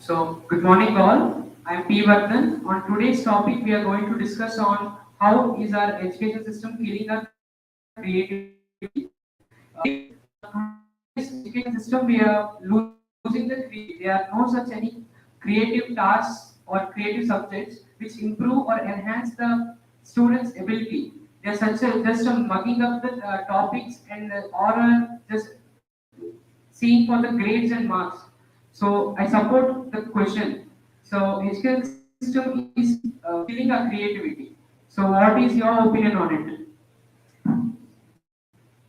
So, good morning all. I am P. Vardhan. On today's topic, we are going to discuss on how is our education system killing our creativity. Today's education system, we are losing the creativity. There are no such any creative tasks or creative subjects which improve or enhance the students' ability. They are such a just mugging up the topics and or just seeing for the grades and marks. So I support the question. So education system is killing our creativity. So what is your opinion on it?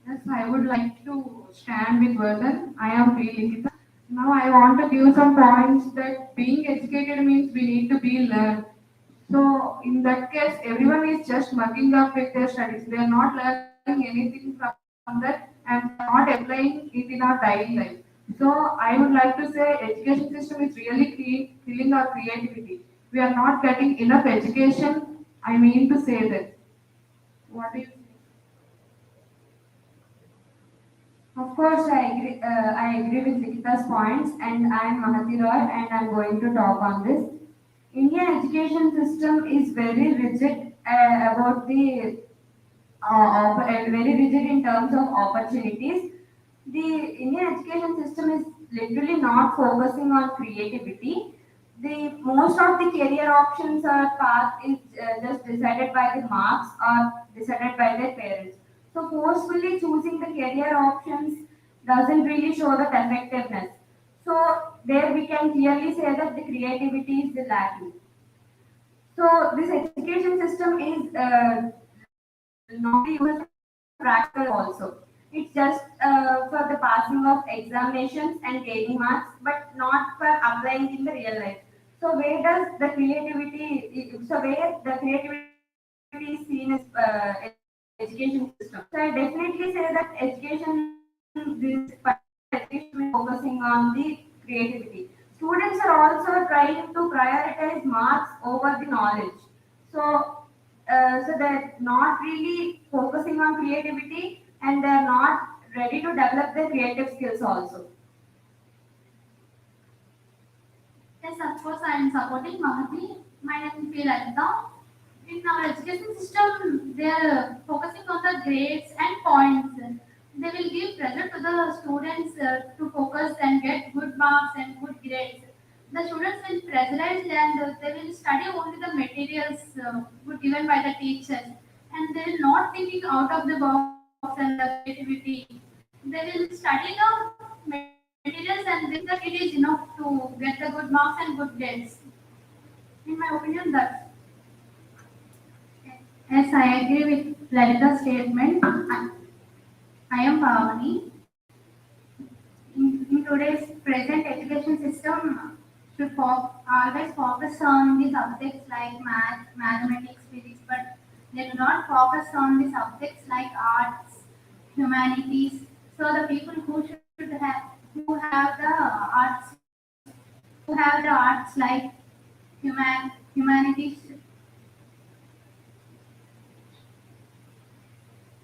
Yes, I would like to stand with Vardhan. I am P. Likita. Now I want to give some points that being educated means we need to be learned. So in that case, everyone is just mugging up with their studies. They are not learning anything from that and they are not applying it in our daily life. So I would like to say education system is really killing our creativity. We are not getting enough education. I mean to say that. What do you say? Of course, I agree with Likita's points, and I'm Mahati Roy, and I'm going to talk on this. Indian education system is very rigid about the very rigid in terms of opportunities. The Indian education system is literally not focusing on creativity. The most of the career options or path is just decided by the marks or decided by their parents. So forcefully choosing the career options doesn't really show the effectiveness. So there we can clearly say that the creativity is the lacking. So this education system is not used for practical also. It's just for the passing of examinations and gaining marks, but not for applying in the real life. So where does the creativity? So where the creativity is seen as education system? So I definitely say that education, this particular education is focusing on the creativity. Students are also trying to prioritize marks over the knowledge. So so they're not really focusing on creativity and they're not ready to develop their creative skills also. Yes, of course, I am supporting Mahati. My name is P. Lalita. In our education system, they are focusing on the grades and points. They will give pressure to the students to focus and get good marks and good grades. The students will pressurized and they will study only the materials given by the teachers, and they will not thinking out of the box and the creativity. They will study the materials and they think that it is enough to get the good marks and good grades. In my opinion, that's Yes, I agree with Lalita's statement. I am Pavani. In today's present education system, should always focus on the subjects like math, mathematics, physics, but they do not focus on the subjects like arts, humanities. So the people who have the arts like humanities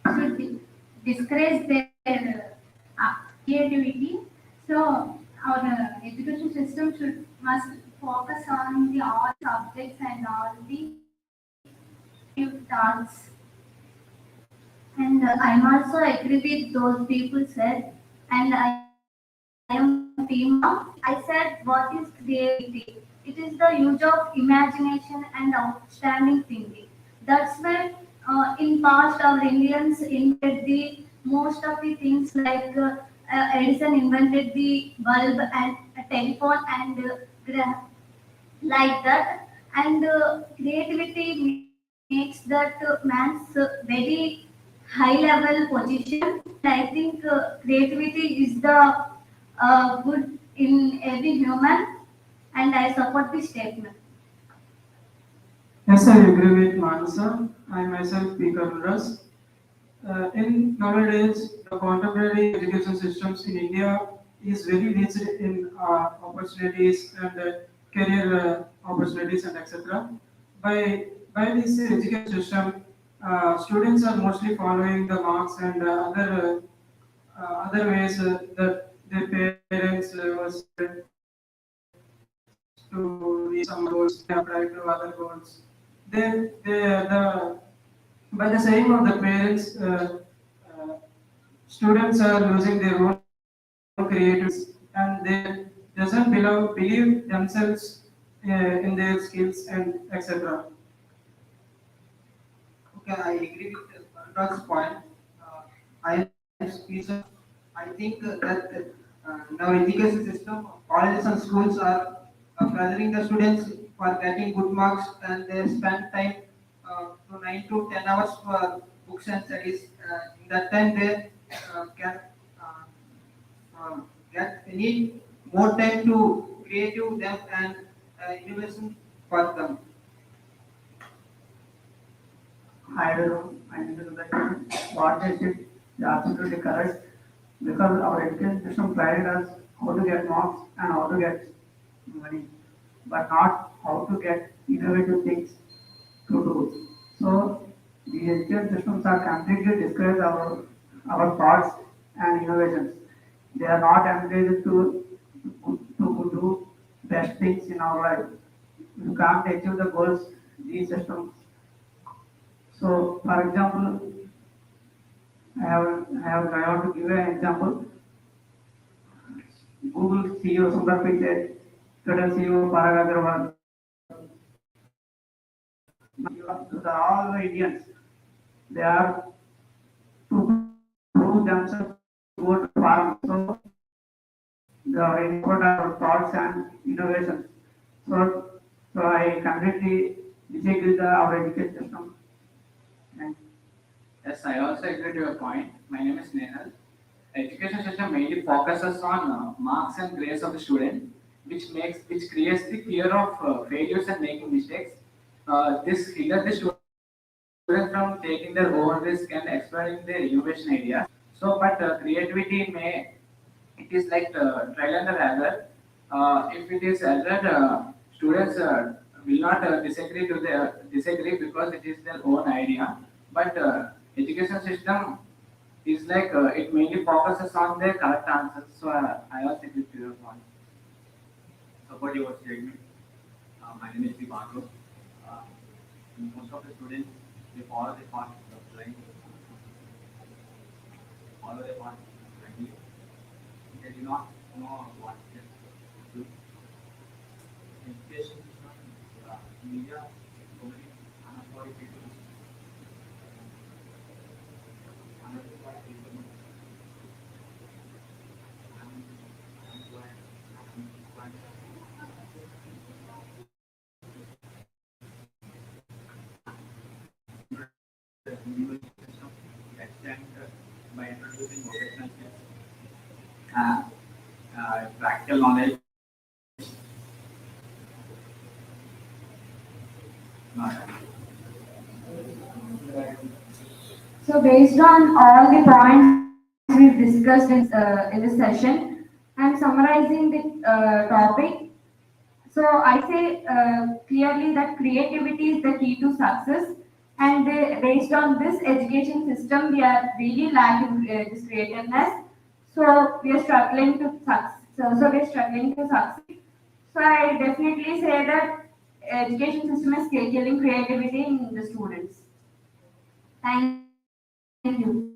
should discourage their creativity. So our education system should must focus on the all subjects and all the tasks. And I'm also agree with those people said, and I am team up. I said, what is creativity? It is the use of imagination and outstanding thinking. That's where in past our Indians invented the most of the things like Edison invented the bulb and a telephone and like that. And creativity makes that man's very high level position. I think creativity is the good in every human, and I support this statement. Yes, I agree with Manasa. I myself P. Karuras. In nowadays, the contemporary education systems in India is very rich in opportunities and career opportunities and etc. By this education system, students are mostly following the marks and other ways that their parents was to reach some goals, they apply to other goals. The by the saying of the parents, uh, students are losing their own creativities and they doesn't believe themselves in their skills and etc. Okay, I agree with Anurag's point. I I think that now education system, colleges and schools are pressuring the students for getting good marks, and they spend time to 9 to 10 hours for books and studies. In that time, they can get need more time to creative them and innovation for them. I don't know. I think that what they said is absolutely correct because our education system guided us how to get marks and how to get money, but not how to get innovative things to do. So the education systems are completely discourage our thoughts and innovations. They are not encouraged to do best things in our life. You can't achieve the goals these systems. So, for example, I want to give an example. Google CEO Sundar Pichai, Twitter CEO Parag Agrawal, those are all the Indians. They are to prove themselves to go to farm. So, they are input our thoughts and innovations. So I completely disagree with our education system. And Yes, I also agree to your point. My name is Nehal. Education system mainly focuses on marks and grades of the student, which creates the fear of failures and making mistakes. This hinders the student from taking their own risk and exploring their innovation ideas. So, but creativity may it is like trial and error. If it is error, students will not disagree because it is their own idea. But education system is like it mainly focuses on their correct answers. So I also agree to your point. Support your statement. My name is Dipanjo. Uh, Most of the students they follow the path of line, follow the path blindly. They do not know what to do. Education system, media, so many unemployed people, unemployed people, unemployed, unemployed. The university system extend by introducing vocational skills, uh, practical knowledge. uh, So based on all the points we've discussed in this session, I'm summarizing the topic. So I say clearly that creativity is the key to success, and based on this education system, we are really lacking this creativeness. So we are struggling to succeed. So we are struggling to succeed. So I definitely say that education system is killing creativity in the students. Thank you.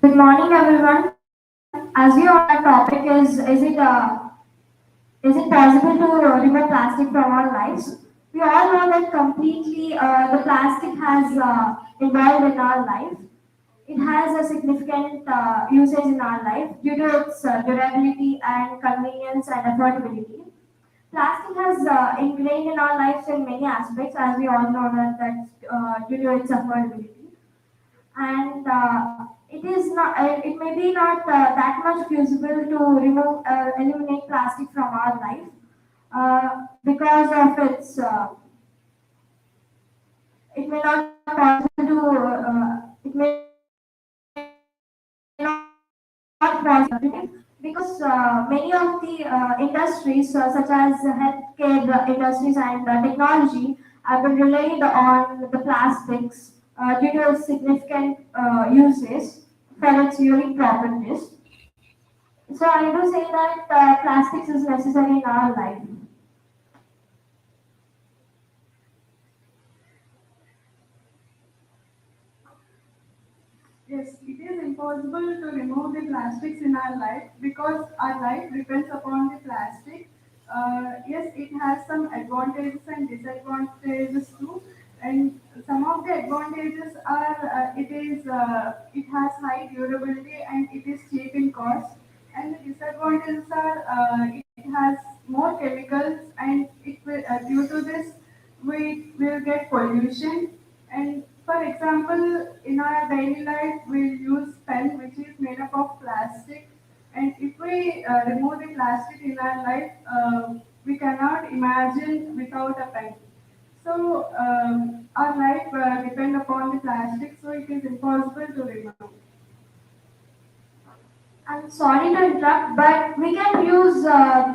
Good morning, everyone. As we all know, our topic is it possible to remove plastic from our lives? We all know that completely the plastic has involved in our life. It has a significant usage in our life due to its durability and convenience and affordability. Plastic has ingrained in our lives in many aspects, as we all know that due to its affordability, and it is not. It may be not that much feasible to eliminate plastic from our life because of its. It may not possible to. It may not possible because many of the industries such as healthcare industries and technology have been relied on the plastics due to its significant uses for its unique properties. So I do say that plastics is necessary in our life. Yes, it is impossible to remove the plastics in our life because our life depends upon the plastic. Yes, it has some advantages and disadvantages too. And some of the advantages are it has high durability and it is cheap in cost. And the disadvantages are it has more chemicals and due to this we will get pollution. And for example, in our daily life, we use pen, which is made up of plastic. And if we remove the plastic in our life, we cannot imagine without a pen. So our life depend upon the plastic, so it is impossible to remove. I'm sorry to interrupt, but we can use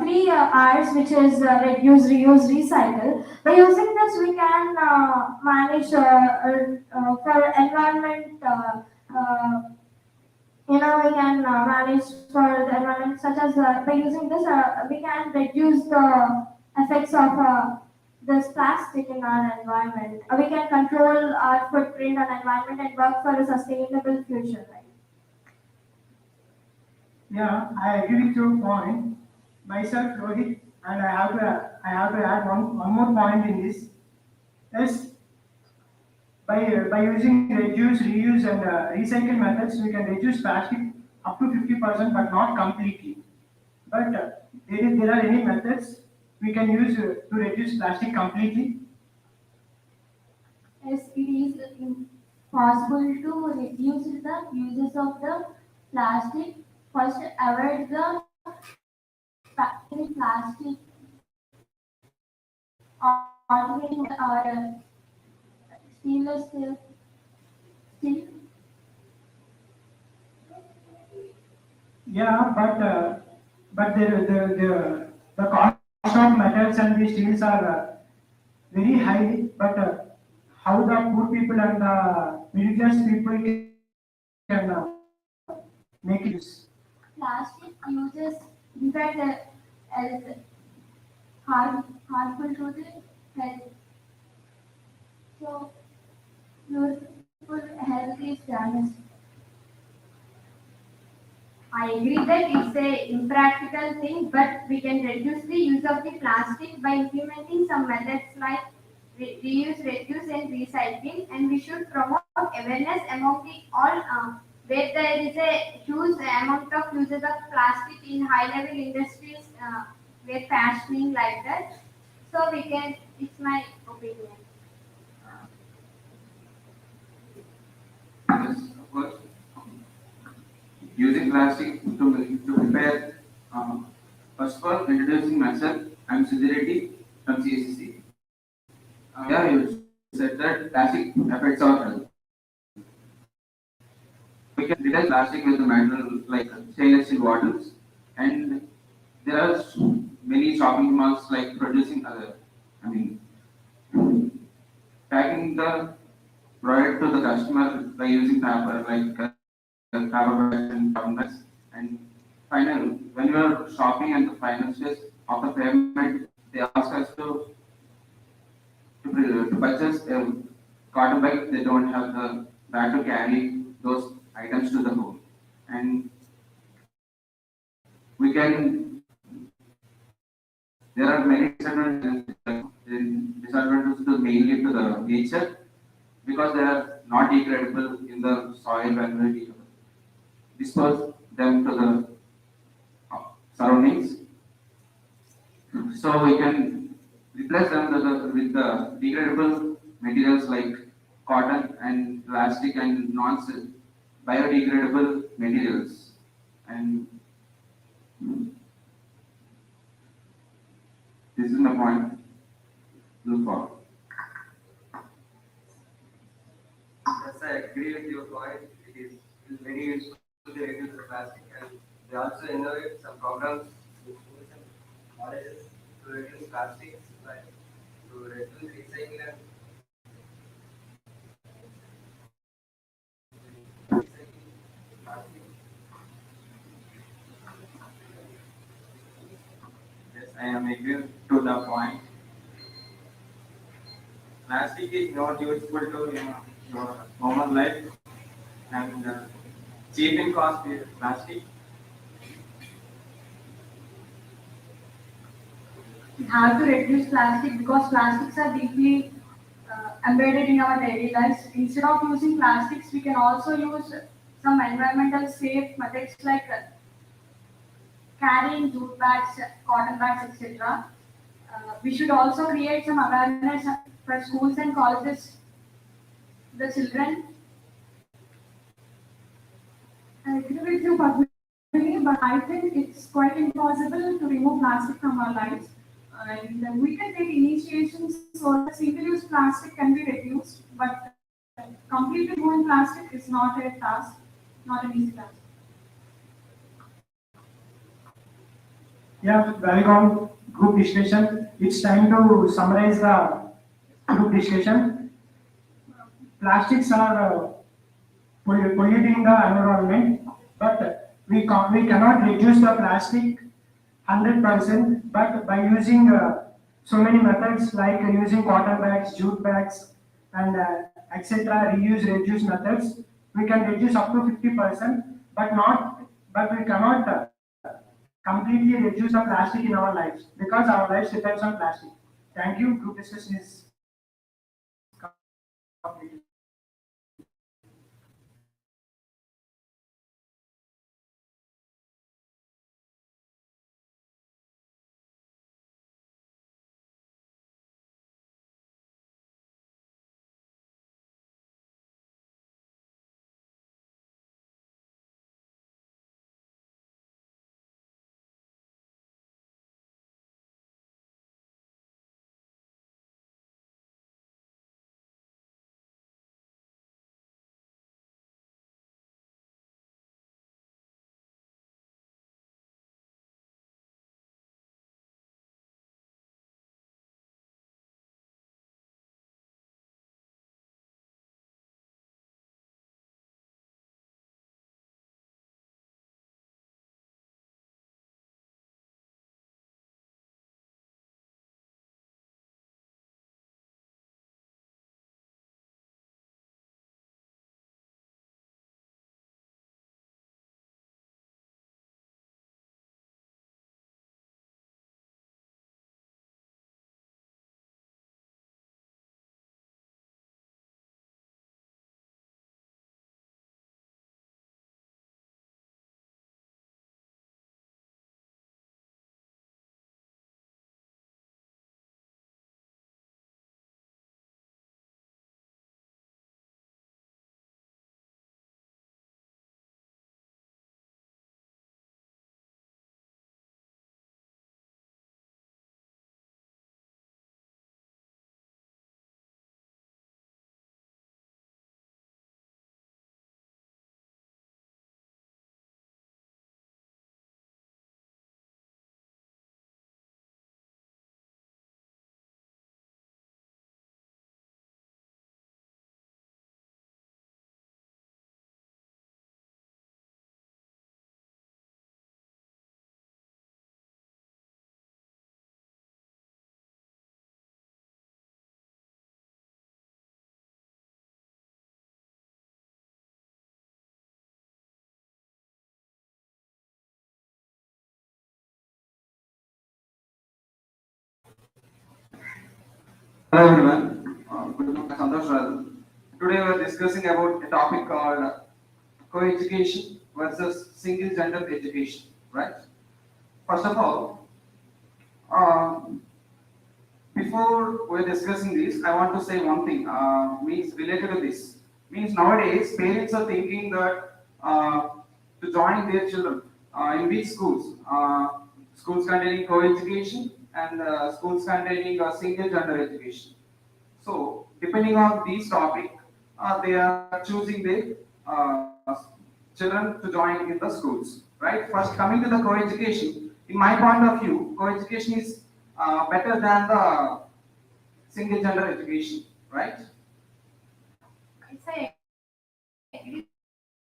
three R's, which is reduce, reuse, recycle. By using this, we can manage for environment. We can manage for the environment, such as by using this, we can reduce the effects of this plastic in our environment. We can control our footprint on environment and work for a sustainable future. Right? Yeah, I agree with your point. Myself, Rohit, and I have to add one more point in this. Yes, by using reduce, reuse, and recycle methods, we can reduce plastic up to 50%, but not completely. But there are any methods we can use to reduce plastic completely. Yes, it is possible to reduce the uses of the plastic. First, avoid the plastic organic or stainless steel. Yeah, but the cost of metals and the steels are very high. But how the poor people and the middle class people can make it use? Plastic uses, in fact, as harmful to the health. So, your health is damaged. I agree that it's a impractical thing, but we can reduce the use of the plastic by implementing some methods like reuse, reduce, and recycling. And we should promote awareness among the all where there is a huge amount of uses of plastic in high-level industries, where fashioning like that. So we can. It's my opinion. Yes, of course. Using plastic to prepare, first of all, introducing myself, I'm Sudhir from CSE-C. Yeah, you said that plastic affects our health. We can replace plastic with the metal like stainless steel bottles, and there are many shopping malls like producing other, I mean, packing the product to the customer by using paper like paper bags and cotton bags. And final, when you are shopping and the final stage after payment, they ask us to purchase a cotton bag. They don't have the bag to carry those items to the home. and we can, there are many disadvantages to mainly to the nature because they are not degradable in the soil when we dispose them to the surroundings. So we can replace them with the degradable materials like cotton and plastic and non-biodegradable materials. And this is my point. Look for. Yes, I agree with your point. It is very useful to reduce the plastic, and they also innovate some programs in schools and colleges to reduce plastics, like to reduce recycling and recycling plastic. Yes, I am agree to the point. Plastic is not useful to your normal life and cheap in cost is plastic. We have to reduce plastic because plastics are deeply embedded in our daily lives. Instead of using plastics, we can also use some environmental safe methods like carrying jute bags, cotton bags, etc. We should also create some awareness for schools and colleges, the children. I agree with you, Padmini, but I think it's quite impossible to remove plastic from our lives. And we can take initiations so that single-use plastic can be reduced, but completely removing plastic is not a task, not an easy task. Yeah, welcome group discussion. It's time to summarize the group discussion. Plastics are polluting the environment, but we cannot reduce the plastic 100%. But by using so many methods like using cotton bags, jute bags, and etc. Reuse, reduce methods, we can reduce up to 50%. But we cannot completely reduce the plastic in our lives because our lives depends on plastic. Thank you. Group discussion is completed. everyone. Good morning, Santosh Radha. Today we are discussing about a topic called co-education versus single gender education, right? First of all, um, before we're discussing this, I want to say one thing. Means related to this. Means nowadays parents are thinking that to join their children in which schools? Schools containing co-education and schools containing single gender education. So, depending on these topic, they are choosing their uh, children to join in the schools. Right. First, coming to the co-education, in my point of view, co-education is better than the single gender education. Right. Yes, I agree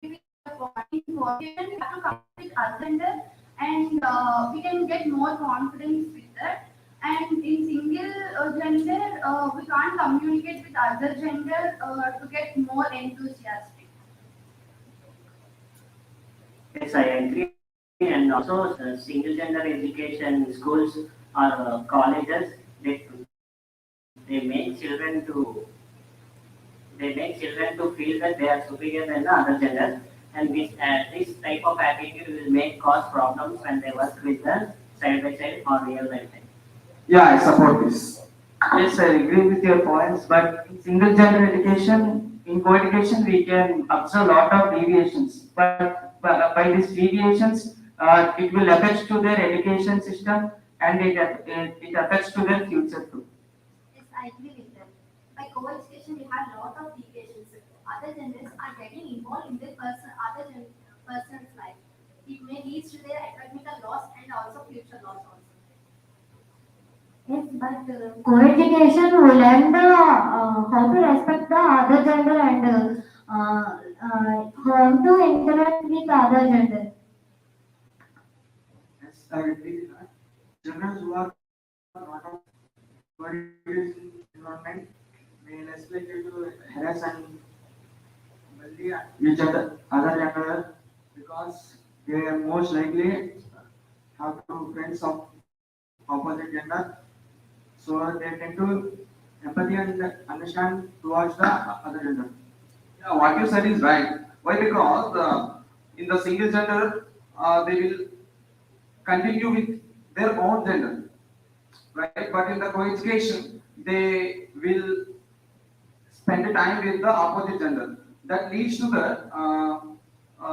with the point. We have to come with other gender and we can get more confidence with that. And in single gender, we can't communicate with other gender to get more enthusiastic. Yes, I agree. And also, single gender education schools or colleges, they, they make children to feel that they are superior than the other gender, and this type of attitude will make cause problems when they work with the side by side or real life. Yeah, I support this. Yes, I agree with your points, but in single gender education, in co-education, we can observe a lot of deviations. But by these deviations, it will affect to their education system and it affects to their future too. Yes, I agree with them. By co-education, we have a lot of deviations. Other genders are getting involved in their person's life. It may lead to their academic loss and also future loss also. Yes, but co-education will learn the how to respect the other gender and how to interact with other gender. Yes, I agree with that. Children who are not of co-education environment may less likely to harass and bully each other gender because they are most likely have to friends of opposite gender, so they tend to empathy and understand towards the other gender. Yeah, what you said is right. Why? Because in the single gender, they will continue with their own gender, right? But in the co-education, they will spend time with the opposite gender. That leads to the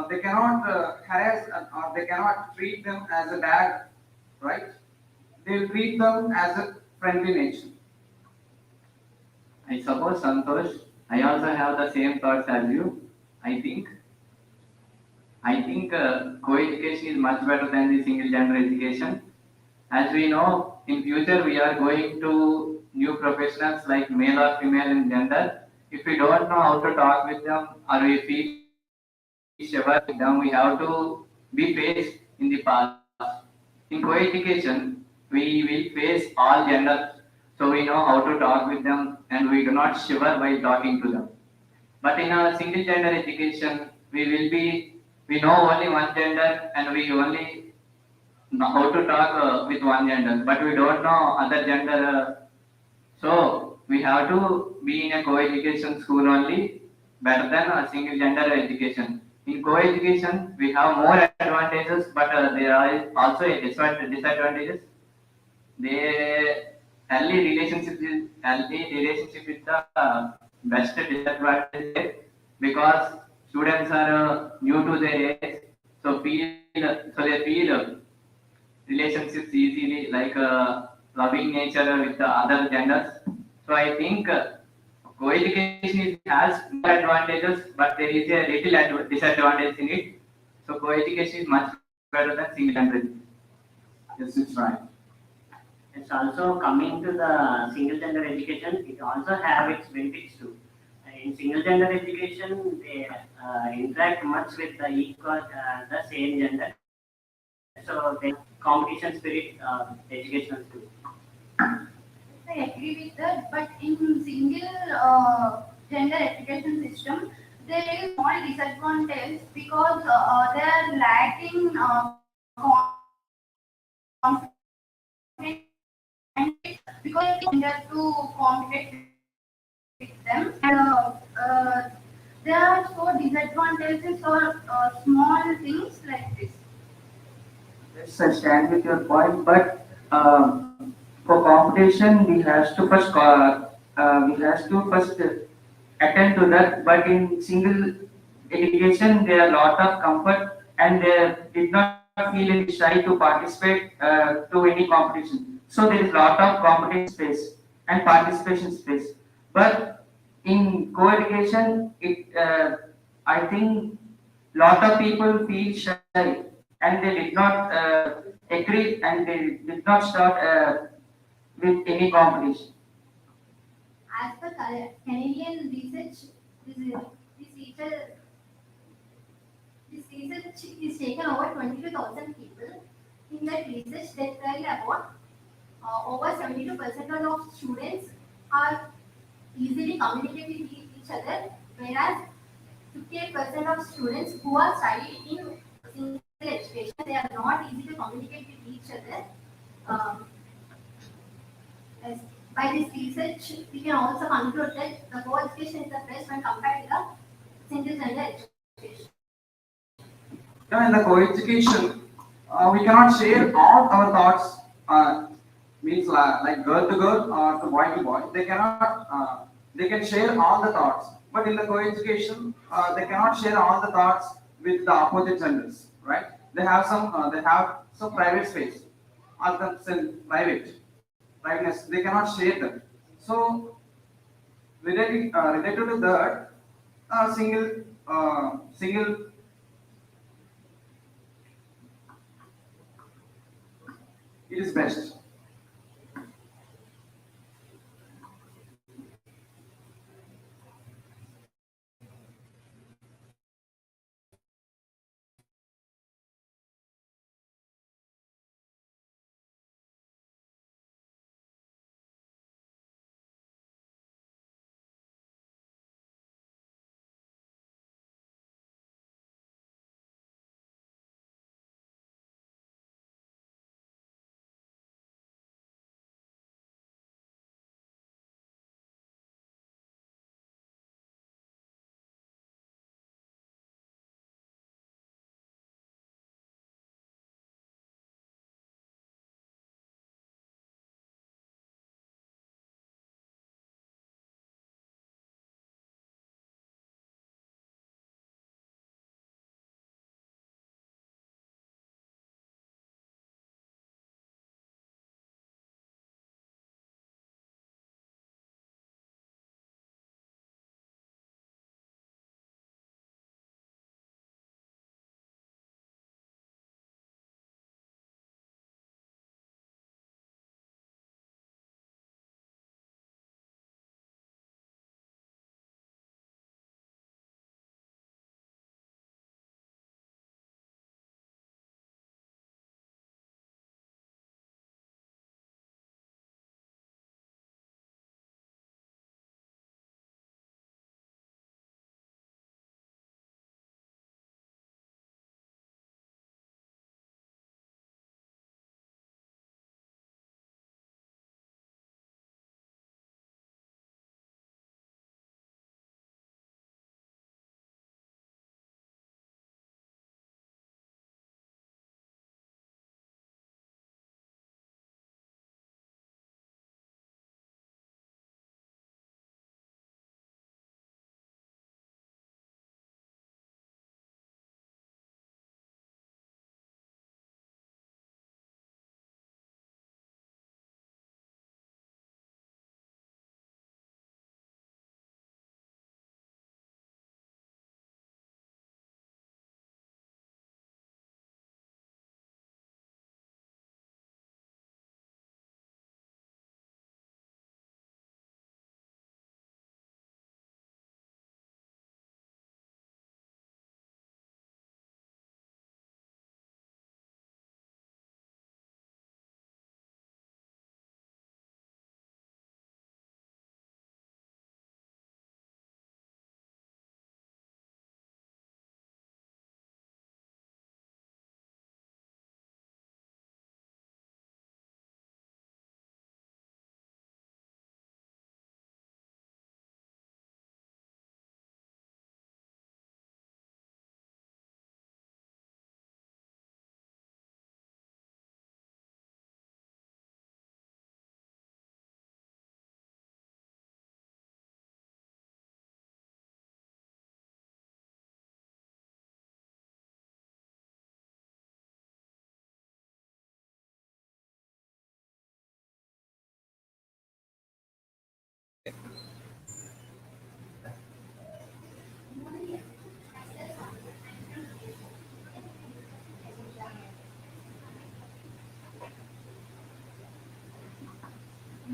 they cannot harass or they cannot treat them as a bad, right? They will treat them as a friendly nature. I suppose Santosh, I also have the same thoughts as you. I think co-education is much better than the single gender education. As we know, in future we are going to new professionals like male or female in gender. If we don't know how to talk with them or we feel shiver with them, we have to be faced in the past. In co-education, we will face all genders, so we know how to talk with them and we do not shiver while talking to them. But in a single gender education, we know only one gender and we only know how to talk with one gender, but we don't know other gender. So we have to be in a co-education school only, better than a single gender education. In co-education, we have more advantages, but there are also disadvantages. They early relationship with the best disadvantage there, because students are new to their age, so they feel relationships easily, like loving nature with the other genders. So I think co-education has more advantages, but there is a little disadvantage in it. So co-education is much better than single gender. Yes, it's right. It's also coming to the single gender education, it also have its benefits too. In single gender education, they interact much with the the same gender. So they competition spirit educational too. I agree with that, but in single gender education system, there is small disadvantage because they are lacking confidence because they tender to compete with them. And there are so disadvantages or small things like this. Yes, I stand with your point, but for competition, we has to first attend to that. But in single education, there are a lot of comfort, and they did not feel any shy to participate to any competition. So there is a lot of competition space and participation space. But in co-education, I think lot of people feel shy and they did not agree and they did not start with any competition. As per Canadian research, this, this research this research is taken over 22,000 people. In that research, they tell about over 72% of students are easily communicating with each other, whereas 58% of students who are studying in single education, they are not easy to communicate with each other. Um, as by this research, we can also conclude that the co-education is the best when compared to the single gender education. Yeah, in the co-education, we cannot share all our thoughts, means like girl to girl or to boy. They cannot, they can share all the thoughts. But in the co-education, they cannot share all the thoughts with the opposite genders, right? They have some private space, or some privateness. They cannot share that. So related to that, single it is best.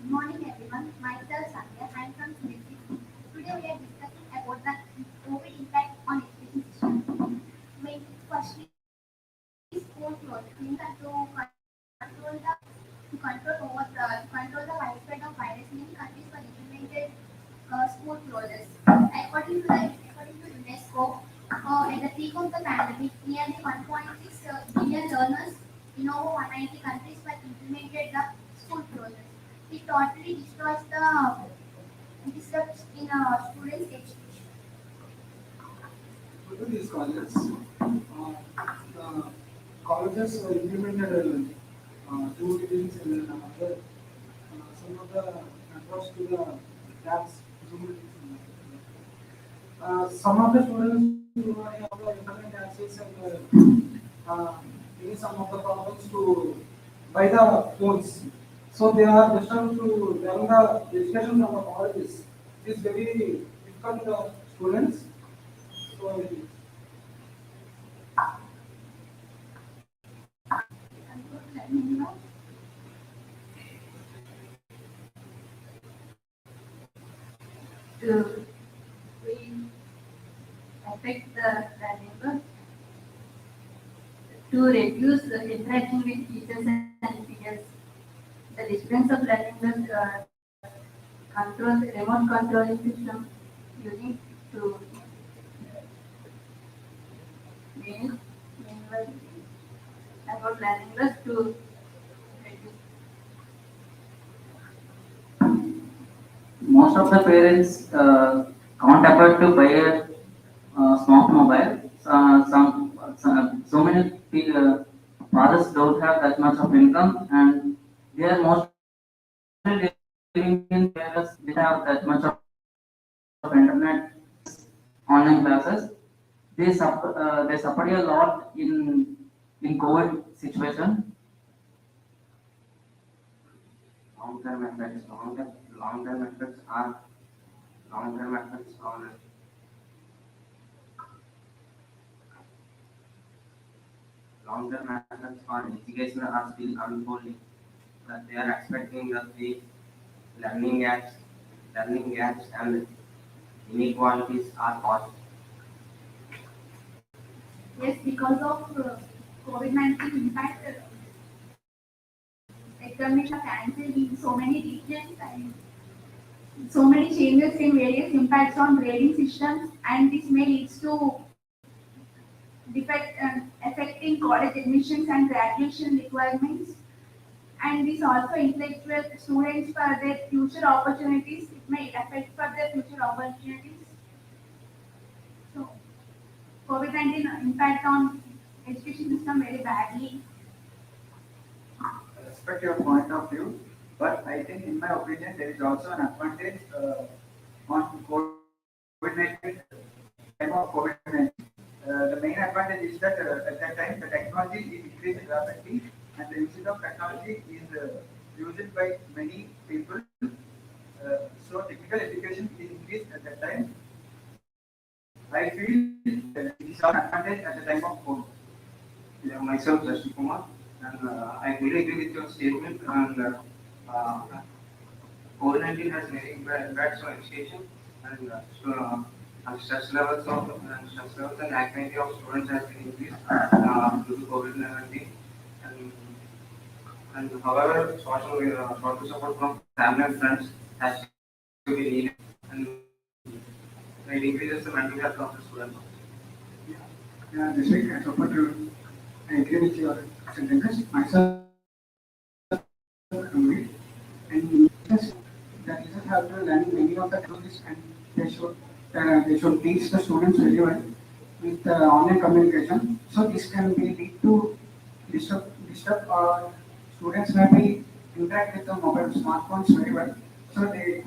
Good morning everyone. Myself Sandhya. I am from CSE. Today we are discussing about the COVID impact on education system. Firstly, school closure means that to control the widespread of virus, many countries were implemented school closures. According to UNESCO, at the peak of the pandemic, nearly 1.6 billion learners in over 190 countries were implemented the school closures. It totally destroys the disrupts in students' education. Due to these causes, the colleges implemented two meetings and some of the approach to the labs. Zoom meetings. Some of the students do not have the internet access and face some of the problems to buy the phones. So they are disturbed to learn the education from the colleges. It is very difficult to the students. So To we affect the learning to reduce the interaction with teachers and peers. The distance of learning control remote controlling system using to meanwhile about learning loss to reduce. Most of the parents can't afford to buy a smart mobile. So many fathers don't have that much of income, and they are mostly living in areas they have that much of internet, online classes. They suffered a lot in COVID situation. Long-term effects, long-term effects are long-term effects on long-term effects on education are still unfolding. That they are expecting that the learning gaps, learning gaps and inequalities are caused. Yes, because of COVID-19 impact, examinations are cancelled in so many regions and so many changes in various impacts on grading systems, and this may lead to affecting college admissions and graduation requirements. And this also intellectual students for their future opportunities. It may affect for their future opportunities. So COVID-19 impact on education system very badly. I respect your point of view, but I think, in my opinion, there is also an advantage on COVID-19 time of COVID-19. The main advantage is that at that time the technology is increasing rapidly, and the usage of technology is used by many people. So technical education is increased at that time. I feel it is an advantage at the time of COVID. Yeah, myself, Rashmi Kumar, and I really agree with your statement. And COVID-19 has many impacts on education, and stress levels and anxiety of students has been increased due to COVID-19. And, and however, social support from family and friends has to be needed, and it increases the mental health of the students. Yeah, this week I support you. I agree with your sentences. Myself, agree. And yes, the teachers have to learn many of the technologies, and they should teach the students very well with online communication. So this can be lead to disturb students maybe interact with the mobile smartphones very well. So they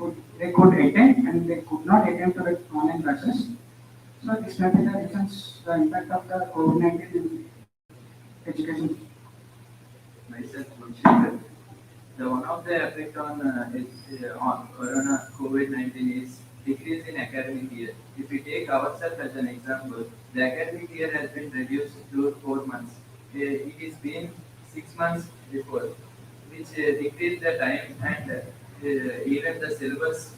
could attend and they could not attend to the online classes. So this may be the reasons, the impact of the COVID-19 in education. Myself, Munshi. So one of the effect on Corona COVID-19 is decrease in academic year. If we take ourselves as an example, the academic year has been reduced to 4 months. It is been 6 months before, which decreased the time, and even the syllabus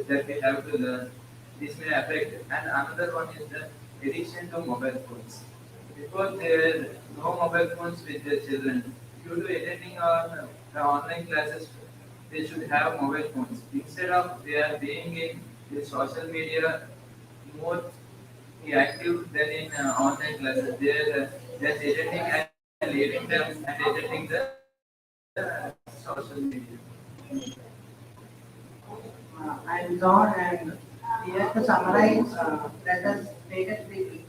that we have to learn, this may affect. And another one is the addiction to mobile phones. Before there were no mobile phones with the children. Due to attending on the online classes, they should have mobile phones. Instead of they are being in the social media more active than in online classes. They're just attending and leaving them and attending the social media. I'm John, and here to summarize, let us take a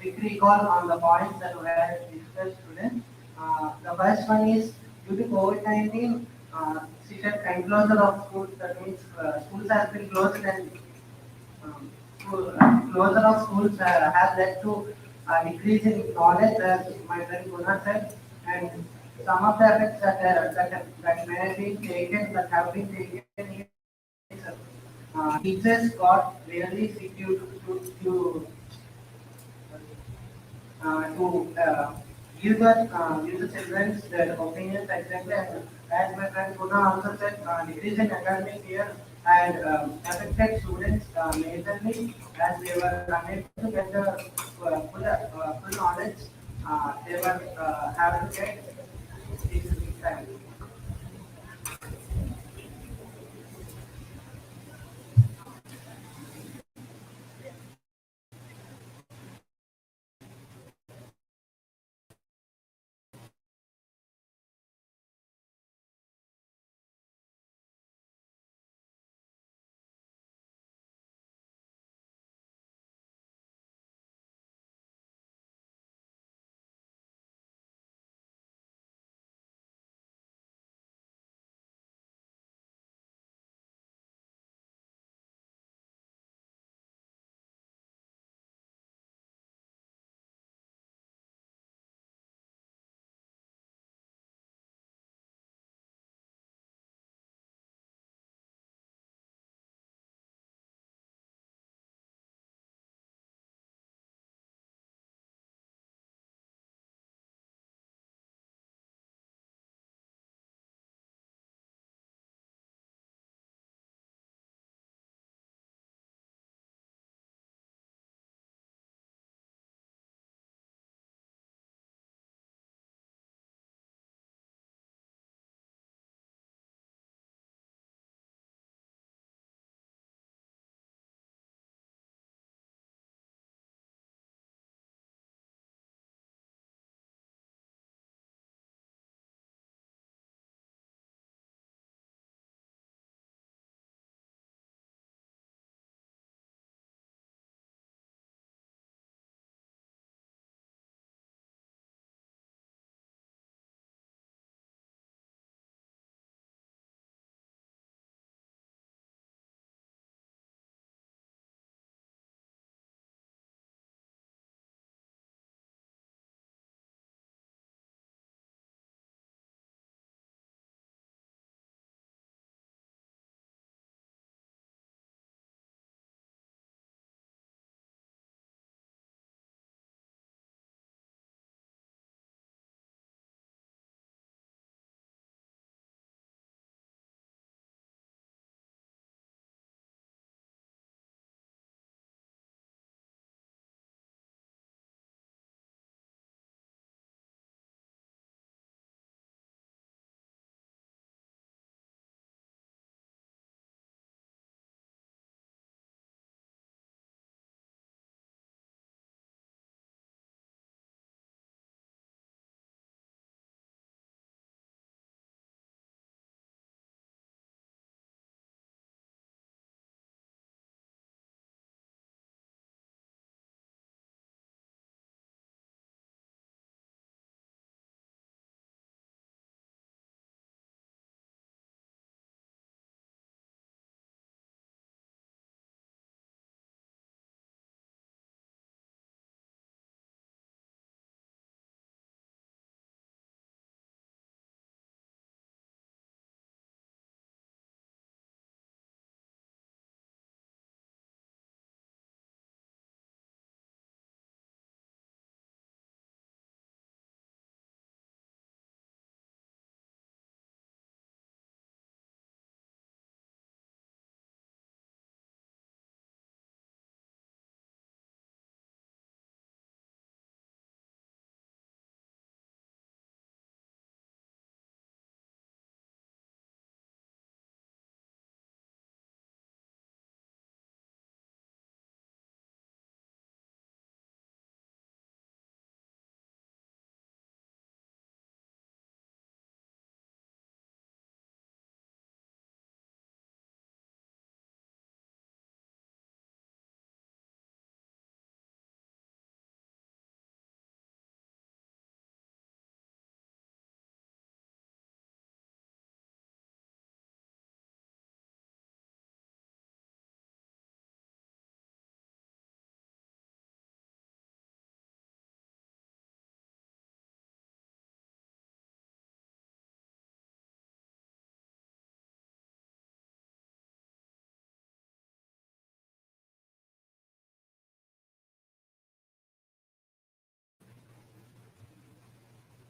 quick recall on the points that were discussed today. The first one is due to COVID-19, closure of schools, that means schools have been closed and closure of schools has led to a decrease in knowledge, as my friend Gunnar said, and some of the effects that may have been taken, that have been taken is teachers got really sick to give the children their opinions exactly. And as my friend Puna also said, decrease in academic year had affected students majorly, as they were unable to get the full knowledge they were having to get this time.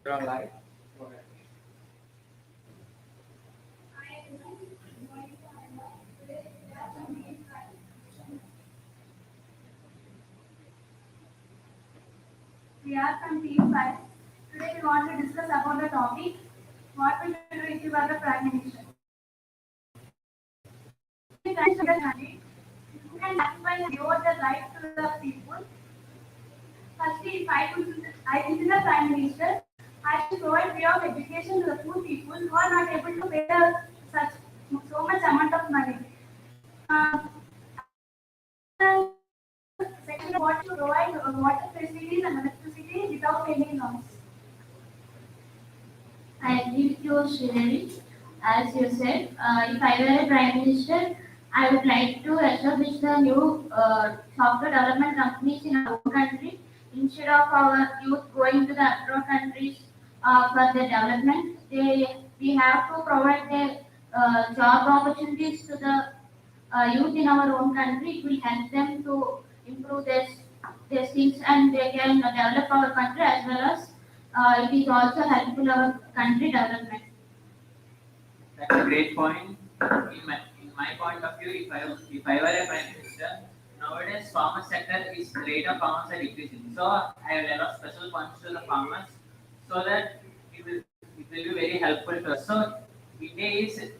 You're on live. Go ahead. We are from Team 5. Today we want to discuss about the topic, what we should do if you are the Prime Minister. Prime Minister of the country, who can satisfy and give the right to the people. Firstly, if I could be the Prime Minister, I should provide free of education to the poor people who are not able to pay such so much amount of money. Second, what to provide water facilities and electricity without any loss. I agree with you, Srinari. As you said, if I were a Prime Minister, I would like to establish the new software development companies in our own country instead of our youth going to the abroad countries for their development. We have to provide the job opportunities to the youth in our own country. It will help them to improve their skills and they can develop our country as well as it is also helpful our country development. That's a great point. In my point of view, if I were a prime minister, nowadays farmer sector is the rate of farmers are decreasing. So I will allow special funds to the farmers so that it will be very helpful to us. So India is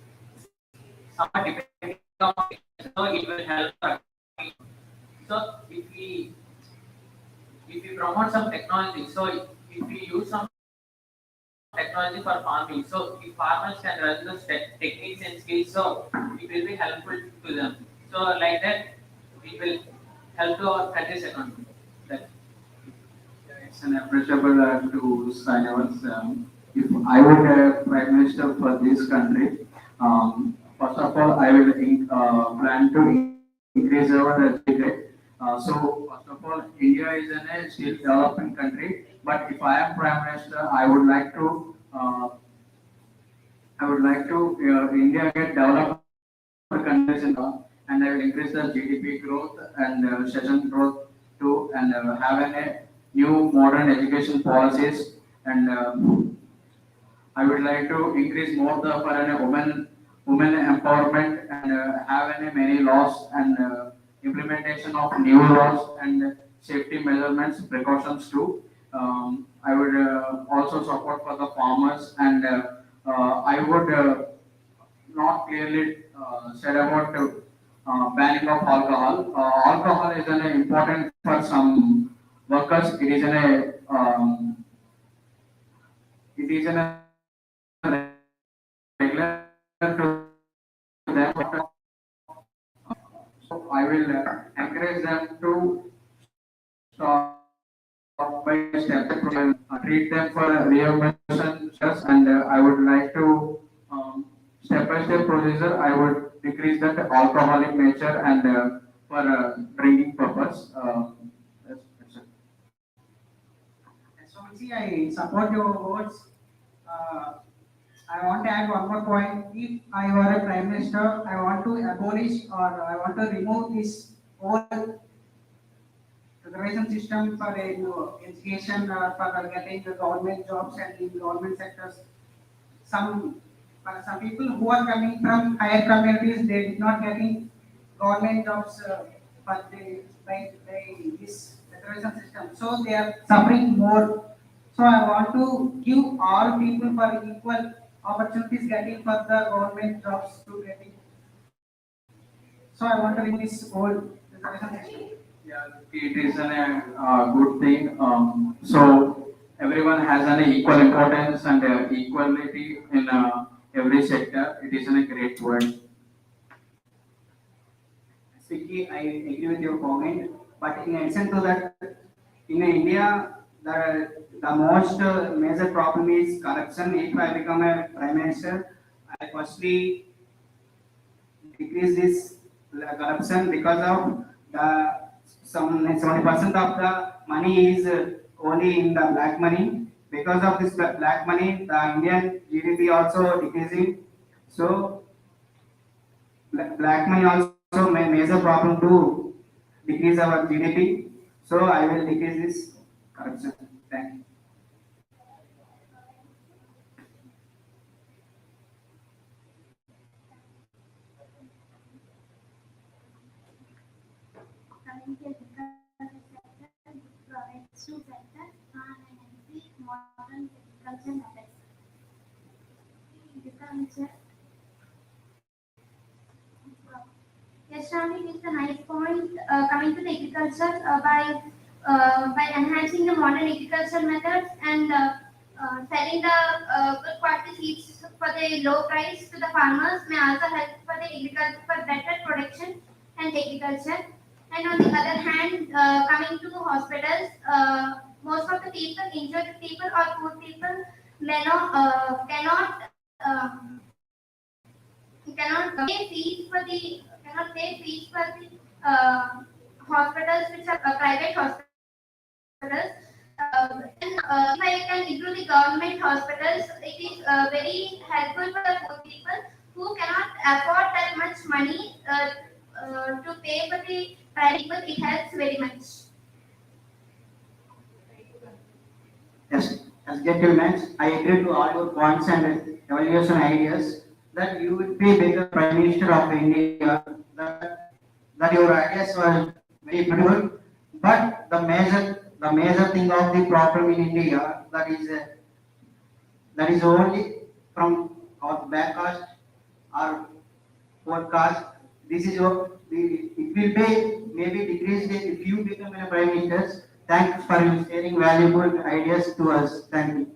somewhat depending on it, so it will help us. So if we promote some technology, so if we use some technology for farming. So if farmers can learn those techniques and skills, so it will be helpful to them. So like that, it will help to our country's economy. That, It's an appreciable to Srinivas. If I were a prime minister for this country, first of all, I will plan to increase our GDP rate. So first of all, India is a still developing country. But if I am prime minister, India get developed countries and I will increase the GDP growth and session growth too, and have a new modern education policies and I would like to increase more the for an women empowerment and have any many laws and implementation of new laws and safety measurements precautions too. I would also support for the farmers and I would not clearly said about banning of alcohol. Alcohol is an important for some workers. It is an regular to them. So I will encourage them to stop by step treat them for rehabilitation and I would like to step by step procedure. I would decrease that alcoholic nature and for drinking purpose. That's it. So, I support your words. I want to add one more point. If I were a prime minister, I want to abolish or I want to remove this whole reservation system for education for getting the government jobs and in government sectors. For some people who are coming from higher communities, they did not getting government jobs, but by this reservation system. So they are suffering more. So I want to give all people for equal opportunities getting for the government jobs to getting. So I want to remove this whole reservation system. Yeah, it is a good thing. So everyone has an equal importance and equality in every sector. It is a great word. Vicky, I agree with your comment. But in addition to that, in India, the most major problem is corruption. If I become a prime minister, I firstly decrease this corruption because of the some 70% of the money is only in the black money. Because of this black money, the Indian GDP also decreasing. So black money also major problem to decrease our GDP. So I will decrease this corruption. Thank you. into agriculture sector, which provides two sectors, non-energy, modern agriculture methods. Agriculture. Yes, Shravani, it's a nice point. Coming to the agriculture, by enhancing the modern agricultural methods and selling the good quality seeds for the low price to the farmers may also help for the agriculture for better production and agriculture. And on the other hand, coming to hospitals, most of the people, injured people or poor people, may not, cannot pay fees for the hospitals which are private hospitals. And if I can include the government hospitals, it is very helpful for the poor people who cannot afford that much money to pay for the private people. It helps very much. Yes, as gentlemen, I agree to all your points and evaluation ideas that you will be become Prime Minister of India. That your ideas were very beautiful, but the major thing of the problem in India that is only from our back caste or poor caste. This is what it will be maybe decreased if you become a Prime Minister. Thanks for sharing valuable ideas to us. Thank you.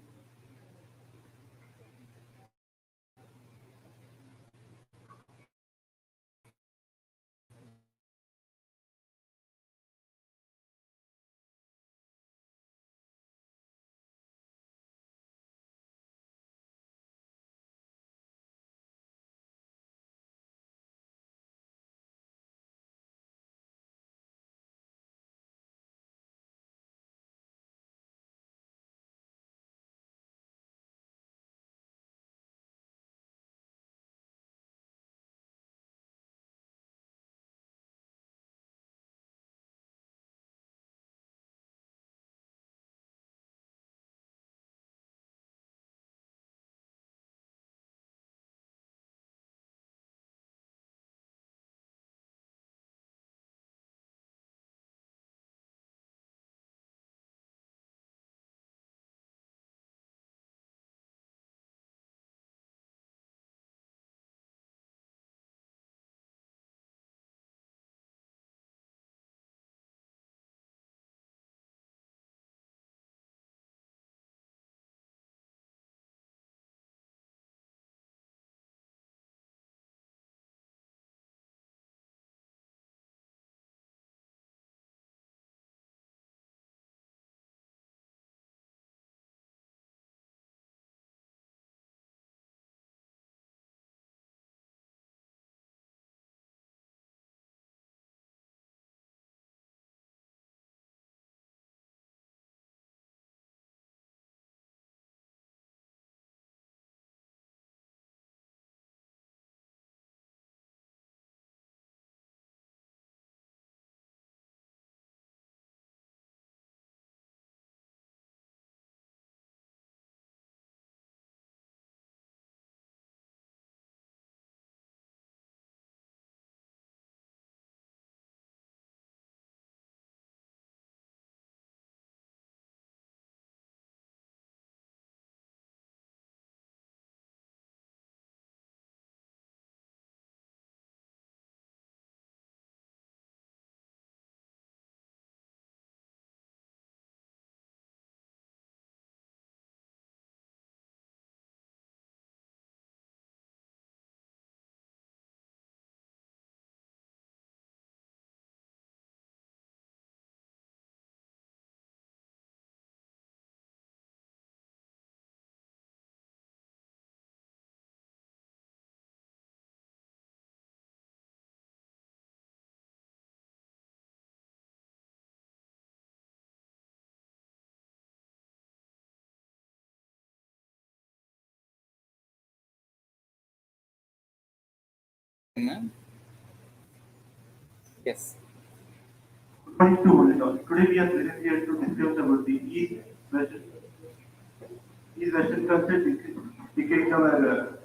Yes. Point to monitor. Today we are present here to discuss about the East-Western culture decaying our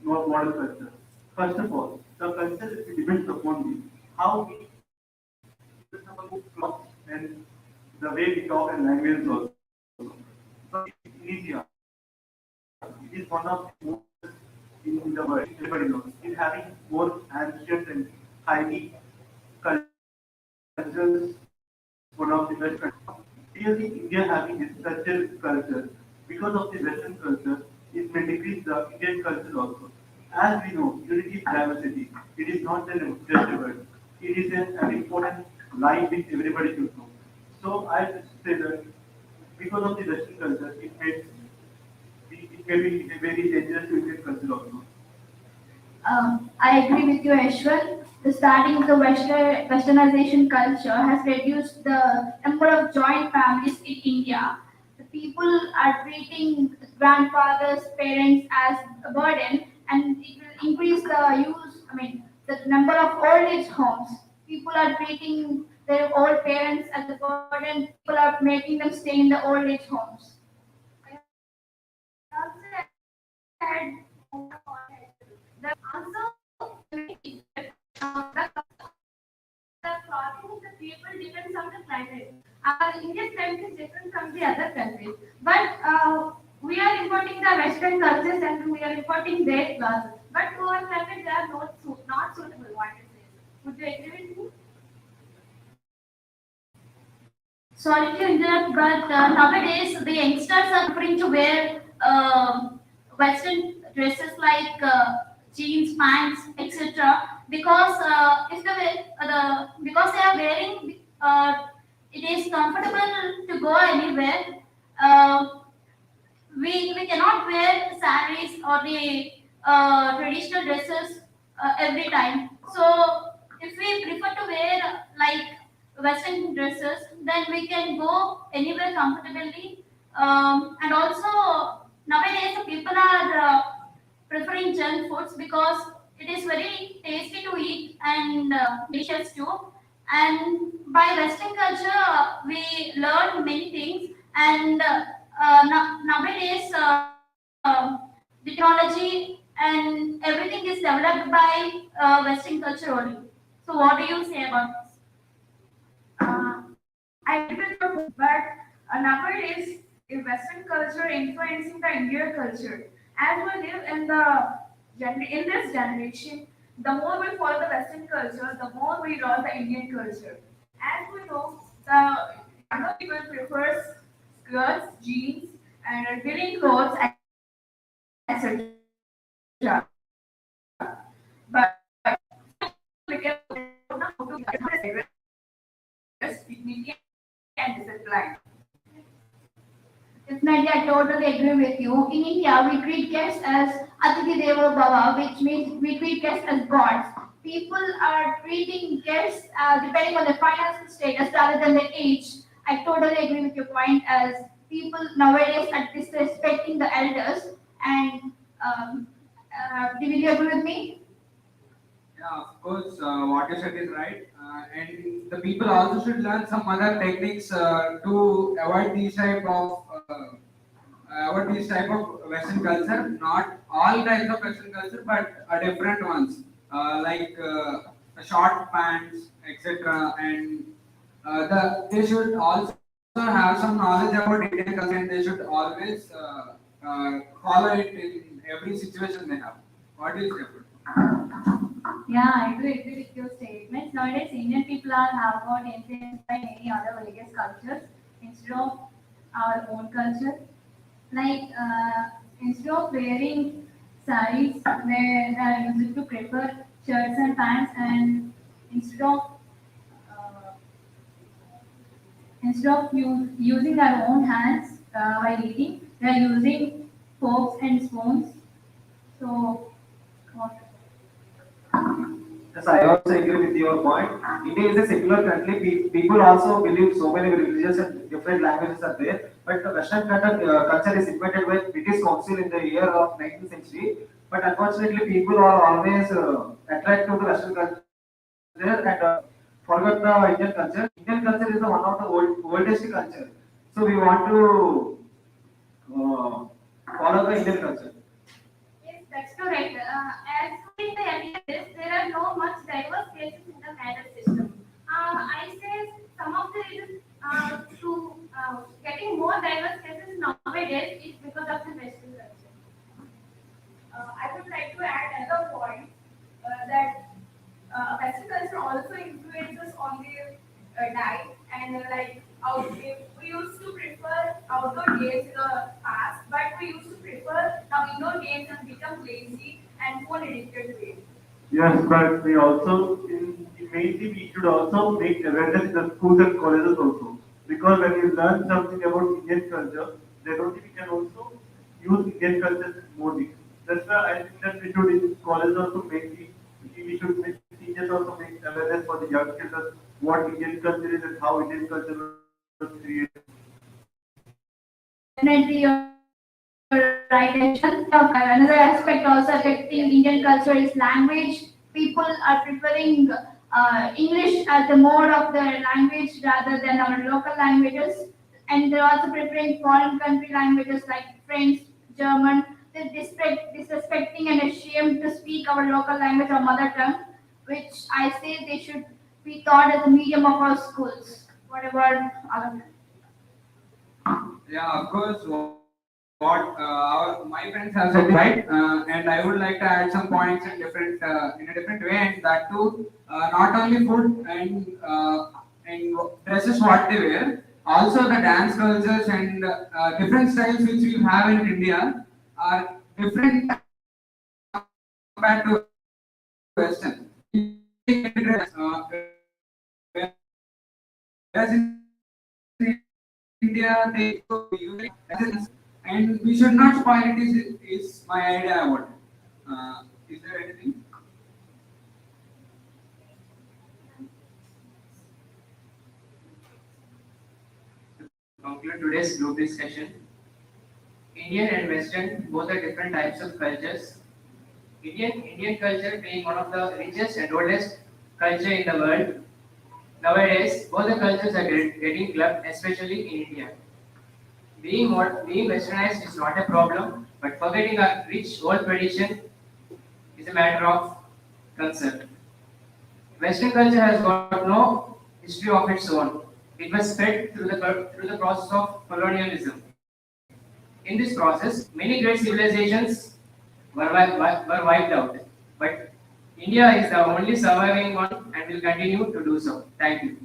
more modern culture. First of all, the culture depends upon the how we clothes and the way we talk and language also. So in India, it is one of the most in the world. Everybody knows it having more ancient and highly cultures. One of the best countries. Really, India having this such a culture because of the Western culture, it may decrease the Indian culture also. As we know, unity is diversity. It is not just a word. It is an important line which everybody should know. So I would say that because of the Western culture, it may be very dangerous to Indian culture also. I agree with you, Ashwin. The starting of the westernization culture has reduced the number of joint families in India. The people are treating grandfathers, parents as a burden, and it will increase the the number of old age homes. People are treating their old parents as a burden. People are making them stay in the old age homes. I also had also the clothing of the people depends on the climate. Indian climate is different from the other countries, but we are importing the Western cultures and we are importing their clothes. But to our climate, they are not suitable. What is it? Would you agree with me? Sorry to interrupt, but nowadays the youngsters are preferring to wear Western dresses like jeans, pants, etc. Because if because they are wearing, it is comfortable to go anywhere. Uh, we cannot wear sarees or the traditional dresses every time. So if we prefer to wear like Western dresses, then we can go anywhere comfortably. And also nowadays the people are preferring junk foods because it is very tasty to eat and delicious too. And by Western culture, we learn many things. And nowadays, the technology and everything is developed by Western culture only. So, what do you say about this? I agree with you, but nowadays, the Western culture influencing the Indian culture. As we live in in this generation, the more we follow the Western culture, the more we love the Indian culture. As we know, the younger people prefers skirts, jeans, and revealing clothes, etc. But we can know how to dress dignity and discipline. Definitely, I totally agree with you. In India, we treat guests as Atiti Deva Bhava, which means we treat guests as gods. People are treating guests depending on their financial status rather than their age. I totally agree with your point as people nowadays are disrespecting the elders. And will you agree with me? Yeah, of course, what you said is right. And the people also should learn some other techniques to avoid these type of Western culture. Not all types of Western culture, but different ones, like short pants, etc. And they should also have some knowledge about Indian culture, and they should always follow it in every situation they have. What do you say about it? Yeah, I do agree with your statements. Nowadays, Indian people are have got influenced by many other religious cultures instead of our own culture. Like instead of wearing saris, they are used to prefer shirts and pants, and instead of uh, using our own hands while eating, they are using forks and spoons. So, what? Yes, I also agree with your point. India is a secular country. People also believe so many religions and different languages are there. But the Western culture is invented by British Council in the year of 19th century. But unfortunately, people are always attracted to the Western culture and forget the Indian culture. Indian culture is the one of the oldest culture. So we want to follow the Indian culture. Yes, that's correct. As in the earlier days, there are no much diverse cases in the marriage system. I say another point that Western culture also influences on the diet and we used to prefer outdoor games in the past, but we used to prefer now indoor games and become lazy and phone addicted way. Yes, but we also, mainly we should also make awareness in the schools and colleges also. Because when you learn something about Indian culture, then only we can also use Indian culture more. That's why I think that we should in college also make we should make teachers also make awareness for the young children what Indian culture is and how Indian culture was created. Definitely, you're right, Ashwin. Another aspect also affecting Indian culture is language. People are preferring English as the mode of their language rather than our local languages, and they're also preferring foreign country languages like French, German. They're disrespecting and ashamed to speak our local language or mother tongue, which I say they should be taught as a medium of our schools. What about other? Yeah, of course. My friends have said right, and I would like to add some points in a different way, and that too, not only food and dresses what they wear, also the dance cultures and different styles which we have in India are different compared to Western. Whereas in India, they and we should not spoil it. Is my idea about it. Is there anything? To conclude today's group discussion, Indian and Western both are different types of cultures. Indian culture being one of the richest and oldest culture in the world. Nowadays, both the cultures are getting clubbed, especially in India. Being westernized is not a problem, but forgetting our rich old tradition is a matter of concern. Western culture has got no history of its own. It was spread through the process of colonialism. In this process, many great civilizations were wiped out. But India is the only surviving one and will continue to do so. Thank you.